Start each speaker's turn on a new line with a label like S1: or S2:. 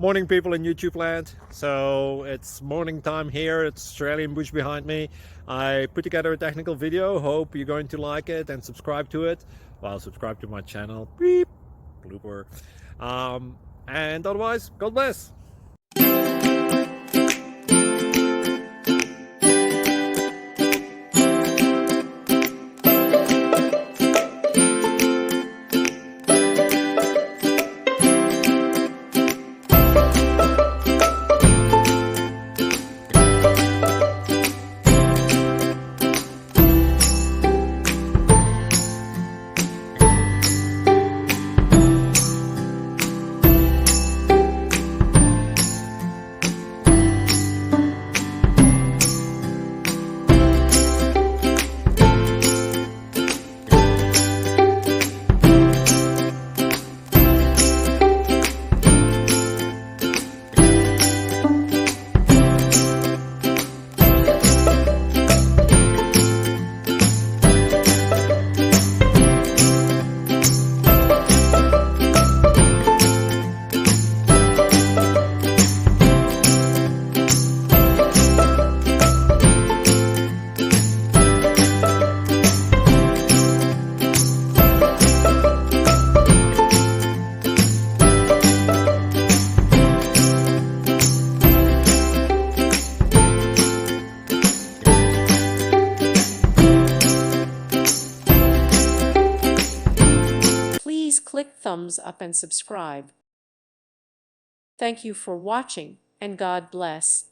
S1: Morning, people in YouTube land. So it's morning time here. It's Australian bush behind me. I put together a technical video. Hope you're going to like it and subscribe to it. Well, subscribe to my channel. Beep. Blooper. And otherwise, God bless.
S2: Please click thumbs up and subscribe. Thank you for watching, and God bless.